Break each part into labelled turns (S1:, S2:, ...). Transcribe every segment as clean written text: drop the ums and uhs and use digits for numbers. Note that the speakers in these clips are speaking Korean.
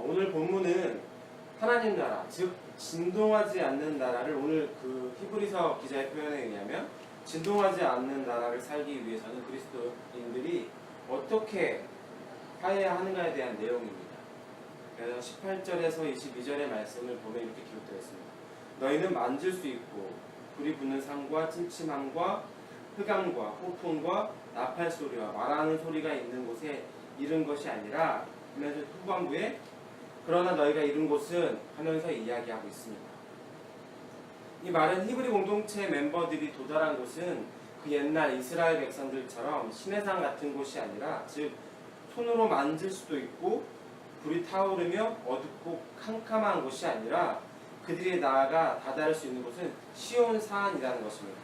S1: 오늘 본문은 하나님 나라, 즉 진동하지 않는 나라를 오늘 그 히브리서 기자의 표현에 의하면 진동하지 않는 나라를 살기 위해서는 그리스도인들이 어떻게 하여야 하는가에 대한 내용입니다. 그래서 18절에서 22절의 말씀을 보면 이렇게 기록되어 있습니다. 너희는 만질 수 있고 불이 붙는 산과 침침함과 흑암과 폭풍과 나팔 소리와 말하는 소리가 있는 곳에 이른 것이 아니라 하면서 후반부에 그러나 너희가 이른 곳은 하면서 이야기하고 있습니다. 이 말은 히브리 공동체 멤버들이 도달한 곳은 그 옛날 이스라엘 백성들처럼 시내산 같은 곳이 아니라 즉 손으로 만질 수도 있고 불이 타오르며 어둡고 캄캄한 곳이 아니라 그들이 나아가 다다를 수 있는 곳은 시온산이라는 것입니다.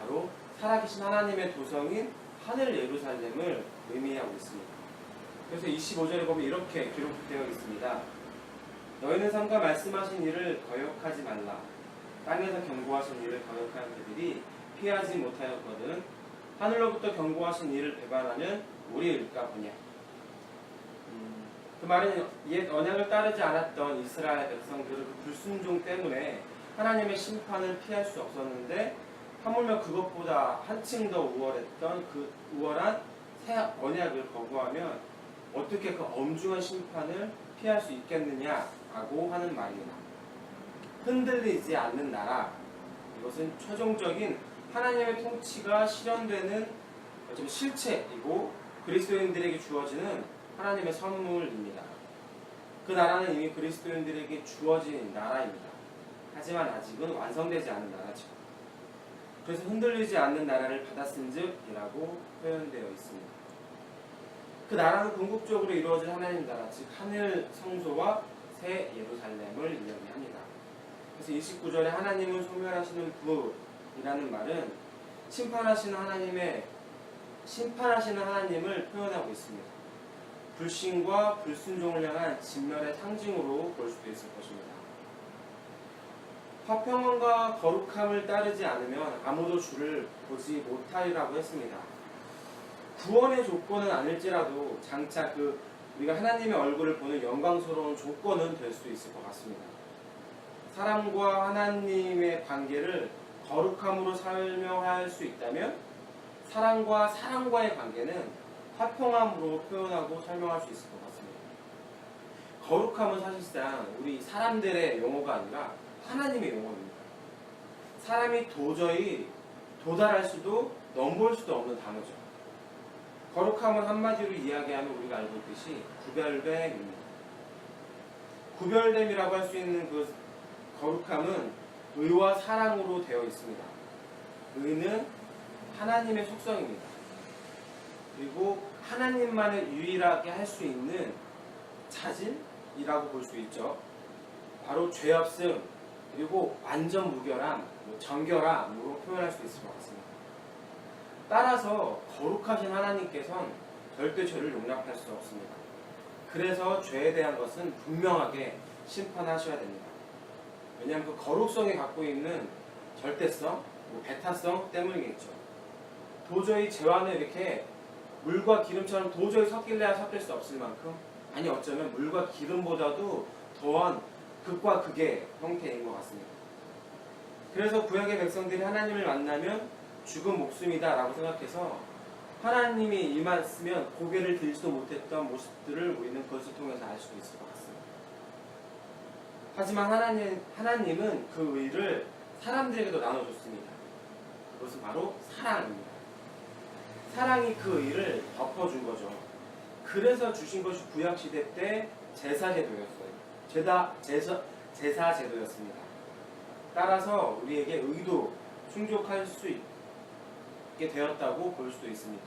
S1: 바로 살아계신 하나님의 도성인 하늘 예루살렘을 의미하고 있습니다. 그래서 25절에 보면 이렇게 기록되어 있습니다. 너희는 삼가 말씀하신 일을 거역하지 말라. 땅에서 경고하신 일을 거역한 그들이 피하지 못하였거든 하늘로부터 경고하신 일을 배반하는 우리일까 보냐. 그 말은 옛 언약을 따르지 않았던 이스라엘 백성들의 그 불순종 때문에 하나님의 심판을 피할 수 없었는데 하물며 그것보다 한층 더 우월했던 그 우월한 새 언약을 거부하면 어떻게 그 엄중한 심판을 피할 수 있겠느냐라고 하는 말입니다. 흔들리지 않는 나라, 이것은 최종적인 하나님의 통치가 실현되는 실체이고 그리스도인들에게 주어지는 하나님의 선물입니다. 그 나라는 이미 그리스도인들에게 주어진 나라입니다. 하지만 아직은 완성되지 않은 나라죠. 그래서 흔들리지 않는 나라를 받았은즉이라고 표현되어 있습니다. 그 나라는 궁극적으로 이루어질 하나님 나라, 즉 하늘 성소와 새 예루살렘을 이야기합니다. 그래서 29절에 하나님은 소멸하시는 불이라는 말은 심판하시는 하나님을 표현하고 있습니다. 불신과 불순종을 향한 진멸의 상징으로 볼 수도 있을 것입니다. 화평함과 거룩함을 따르지 않으면 아무도 주를 보지 못하리라고 했습니다. 구원의 조건은 아닐지라도 장차 우리가 하나님의 얼굴을 보는 영광스러운 조건은 될 수 있을 것 같습니다. 사람과 하나님의 관계를 거룩함으로 설명할 수 있다면 사람과 사람과의 관계는 화평함으로 표현하고 설명할 수 있을 것 같습니다. 거룩함은 사실상 우리 사람들의 용어가 아니라 하나님의 용어입니다. 사람이 도저히 도달할 수도 넘볼 수도 없는 단어죠. 거룩함은 한마디로 이야기하면 우리가 알고 있듯이 구별됨입니다. 구별됨이라고 할 수 있는 그 거룩함은 의와 사랑으로 되어 있습니다. 의는 하나님의 속성입니다. 그리고 하나님만을 유일하게 할 수 있는 자질이라고 볼 수 있죠. 바로 죄 없음, 그리고 완전 무결함, 정결함으로 표현할 수 있을 것 같습니다. 따라서 거룩하신 하나님께서는 절대 죄를 용납할 수 없습니다. 그래서 죄에 대한 것은 분명하게 심판하셔야 됩니다. 왜냐하면 그 거룩성이 갖고 있는 절대성, 배타성 때문이겠죠. 도저히 죄와는 이렇게 물과 기름처럼 도저히 섞일래야 섞일 수 없을 만큼, 아니 어쩌면 물과 기름보다도 더한 극과 극의 형태인 것 같습니다. 그래서 구약의 백성들이 하나님을 만나면 죽은 목숨이다 라고 생각해서 하나님이 임했으면 고개를 들지도 못했던 모습들을 우리는 그것을 통해서 알 수도 있을 것 같습니다. 하지만 하나님은 그 의를 사람들에게도 나눠줬습니다. 그것은 바로 사랑입니다. 사랑이 그 의를 덮어준 거죠. 그래서 주신 것이 구약시대 때 제사제도였어요. 제사제도였습니다. 따라서 우리에게 의도 충족할 수 있게 되었다고 볼 수도 있습니다.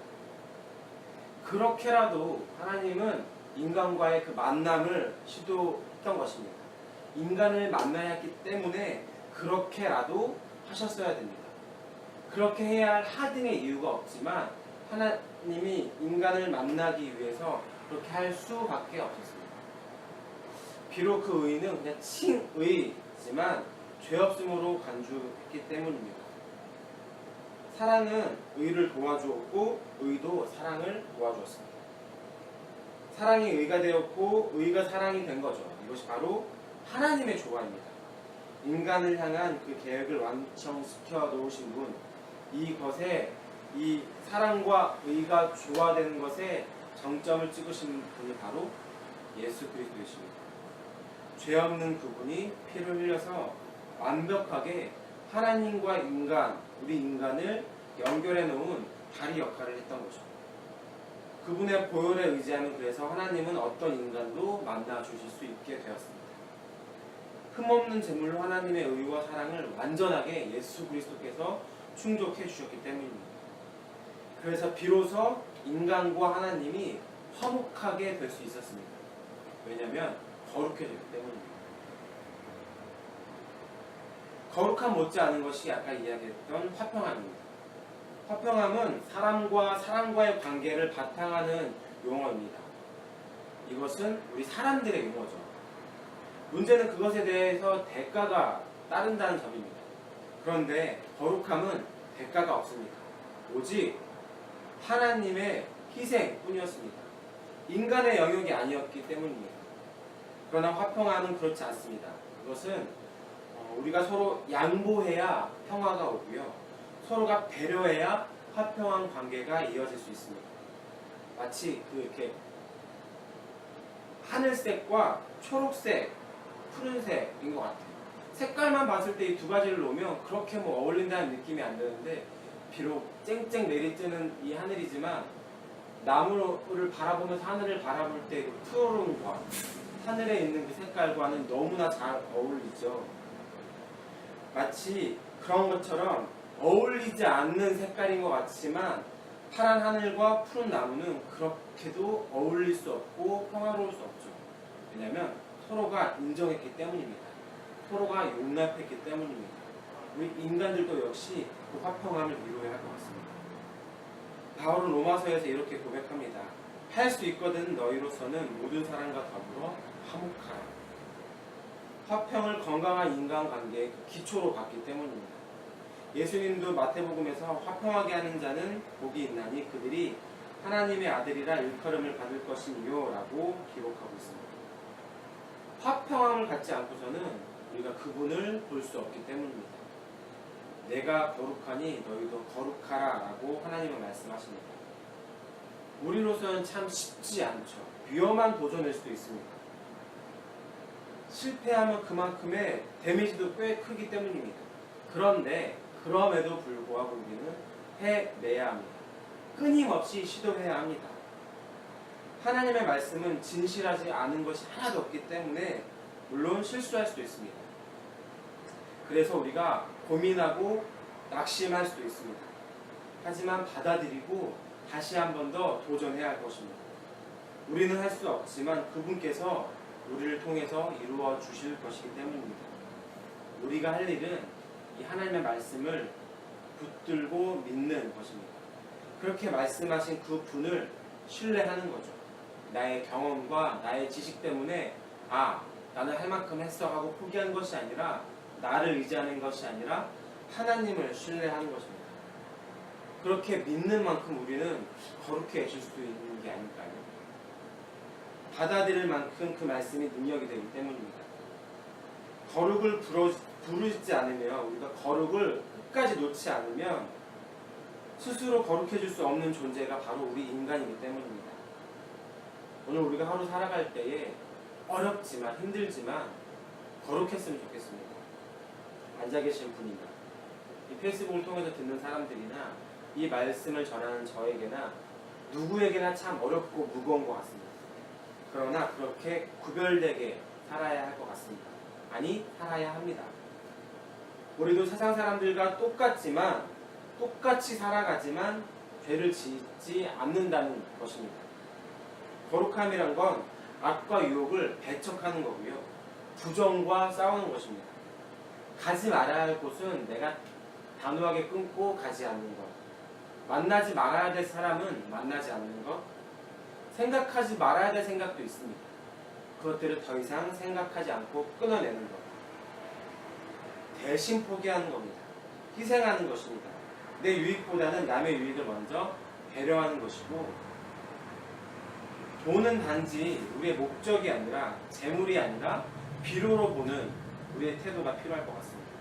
S1: 그렇게라도 하나님은 인간과의 그 만남을 시도했던 것입니다. 인간을 만나야 했기 때문에 그렇게라도 하셨어야 됩니다. 그렇게 해야 할 하등의 이유가 없지만 하나님이 인간을 만나기 위해서 그렇게 할 수밖에 없었습니다. 비록 그 의는 그냥 칭의지만 죄 없음으로 간주했기 때문입니다. 사랑은 의를 도와주었고 의도 사랑을 도와주었습니다. 사랑이 의가 되었고 의가 사랑이 된 거죠. 이것이 바로 하나님의 조화입니다. 인간을 향한 그 계획을 완성시켜 놓으신 분, 이것에 이 사랑과 의가 조화되는 것에 정점을 찍으신 분이 바로 예수 그리스도이십니다. 죄 없는 그분이 피를 흘려서 완벽하게 하나님과 인간, 우리 인간을 연결해 놓은 다리 역할을 했던 거죠. 그분의 보혈에 의지하면 그래서 하나님은 어떤 인간도 만나 주실 수 있게 되었습니다. 흠없는 제물로 하나님의 의와 사랑을 완전하게 예수 그리스도께서 충족해 주셨기 때문입니다. 그래서 비로소 인간과 하나님이 화목하게 될 수 있었습니다. 왜냐하면 거룩해졌기 때문입니다. 거룩함 못지않은 것이 아까 이야기했던 화평함입니다. 화평함은 사람과 사람과의 관계를 바탕하는 용어입니다. 이것은 우리 사람들의 용어죠. 문제는 그것에 대해서 대가가 따른다는 점입니다. 그런데 거룩함은 대가가 없습니다. 오직 하나님의 희생뿐이었습니다. 인간의 영역이 아니었기 때문입니다. 그러나 화평함은 그렇지 않습니다. 그것은 우리가 서로 양보해야 평화가 오고요. 서로가 배려해야 화평한 관계가 이어질 수 있습니다. 마치 이렇게 하늘색과 초록색, 푸른색인 것 같아요. 색깔만 봤을 때 이 두 가지를 놓으면 그렇게 어울린다는 느낌이 안 드는데, 비록 쨍쨍 내리쬐는 이 하늘이지만 나무를 바라보면서 하늘을 바라볼 때 그 푸른과 하늘에 있는 그 색깔과는 너무나 잘 어울리죠. 마치 그런 것처럼 어울리지 않는 색깔인 것 같지만 파란 하늘과 푸른 나무는 그렇게도 어울릴 수 없고 평화로울 수 없죠. 왜냐하면 서로가 인정했기 때문입니다. 서로가 용납했기 때문입니다. 우리 인간들도 역시 그 화평함을 이루어야 할 것 같습니다. 바울은 로마서에서 이렇게 고백합니다. 할 수 있거든 너희로서는 모든 사람과 더불어 화목하라. 화평을 건강한 인간관계의 기초로 봤기 때문입니다. 예수님도 마태복음에서 화평하게 하는 자는 복이 있나니 그들이 하나님의 아들이라 일컬음을 받을 것이니요 라고 기록하고 있습니다. 화평함을 갖지 않고서는 우리가 그분을 볼 수 없기 때문입니다. 내가 거룩하니 너희도 거룩하라 라고 하나님은 말씀하십니다. 우리로서는 참 쉽지 않죠. 위험한 도전일 수도 있습니다. 실패하면 그만큼의 데미지도 꽤 크기 때문입니다. 그런데 그럼에도 불구하고 우리는 해내야 합니다. 끊임없이 시도해야 합니다. 하나님의 말씀은 진실하지 않은 것이 하나도 없기 때문에 물론 실수할 수도 있습니다. 그래서 우리가 고민하고 낙심할 수도 있습니다. 하지만 받아들이고 다시 한 번 더 도전해야 할 것입니다. 우리는 할 수 없지만 그분께서 우리를 통해서 이루어 주실 것이기 때문입니다. 우리가 할 일은 이 하나님의 말씀을 붙들고 믿는 것입니다. 그렇게 말씀하신 그 분을 신뢰하는 거죠. 나의 경험과 나의 지식 때문에 나는 할 만큼 했어 하고 포기하는 것이 아니라, 나를 의지하는 것이 아니라 하나님을 신뢰하는 것입니다. 그렇게 믿는 만큼 우리는 거룩해질 수 있는 게 아닐까요? 받아들일 만큼 그 말씀이 능력이 되기 때문입니다. 거룩을 부르지 않으면, 우리가 거룩을 끝까지 놓지 않으면 스스로 거룩해질 수 없는 존재가 바로 우리 인간이기 때문입니다. 오늘 우리가 하루 살아갈 때에 어렵지만 힘들지만 거룩했으면 좋겠습니다. 앉아 계신 분이나 이 페이스북을 통해서 듣는 사람들이나 이 말씀을 전하는 저에게나 누구에게나 참 어렵고 무거운 것 같습니다. 그러나 그렇게 구별되게 살아야 할 것 같습니다. 아니, 살아야 합니다. 우리도 세상 사람들과 똑같이 살아가지만 죄를 짓지 않는다는 것입니다. 거룩함이란 건 악과 유혹을 배척하는 거고요. 부정과 싸우는 것입니다. 가지 말아야 할 곳은 내가 단호하게 끊고 가지 않는 것. 만나지 말아야 될 사람은 만나지 않는 것. 생각하지 말아야 될 생각도 있습니다. 그것들을 더 이상 생각하지 않고 끊어내는 것. 대신 포기하는 겁니다. 희생하는 것입니다. 내 유익보다는 남의 유익을 먼저 배려하는 것이고, 돈은 단지 우리의 목적이 아니라 재물이 아니라 비로로 보는 우리의 태도가 필요할 것 같습니다.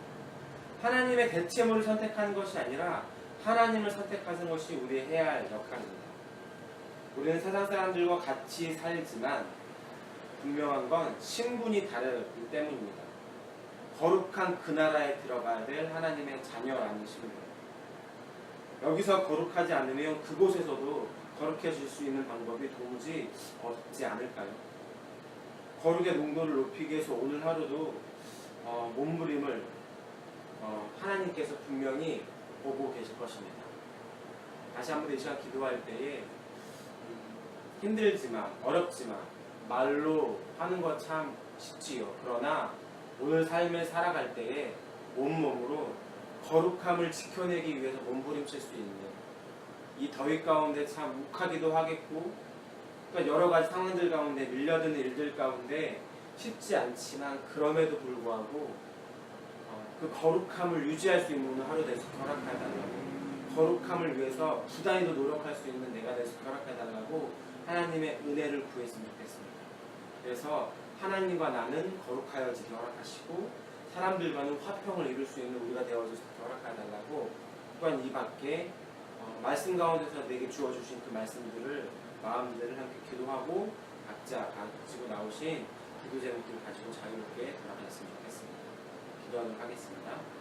S1: 하나님의 대체물을 선택하는 것이 아니라 하나님을 선택하는 것이 우리의 해야 할 역할입니다. 우리는 세상 사람들과 같이 살지만 분명한 건 신분이 다르기 때문입니다. 거룩한 그 나라에 들어가야 될 하나님의 자녀라는 신분. 여기서 거룩하지 않으면 그곳에서도 거룩해질 수 있는 방법이 도무지 없지 않을까요? 거룩의 농도를 높이기 위해서 오늘 하루도 몸부림을 하나님께서 분명히 보고 계실 것입니다. 다시 한번 이 시간 기도할 때에 힘들지만 어렵지만 말로 하는 것 참 쉽지요. 그러나 오늘 삶을 살아갈 때에 온몸으로 거룩함을 지켜내기 위해서 몸부림칠 수 있는 이 더위 가운데 참 욱하기도 하겠고, 그러니까 여러 가지 상황들 가운데 밀려드는 일들 가운데 쉽지 않지만 그럼에도 불구하고 그 거룩함을 유지할 수 있는 하루 되서 허락해달라고, 거룩함을 위해서 부단히도 노력할 수 있는 내가 돼서 허락해달라고 하나님의 은혜를 구했으면 좋겠습니다. 그래서 하나님과 나는 거룩하여지게 허락하시고 사람들과는 화평을 이룰 수 있는 우리가 되어주시게 허락해달라고, 또한 이 밖에 말씀 가운데서 내게 주어주신 그 말씀들을 마음들을 함께 기도하고 각자 가지고 나오신 기도 제목들을 가지고 자유롭게 돌아가셨으면 좋겠습니다. 기도하도록 하겠습니다.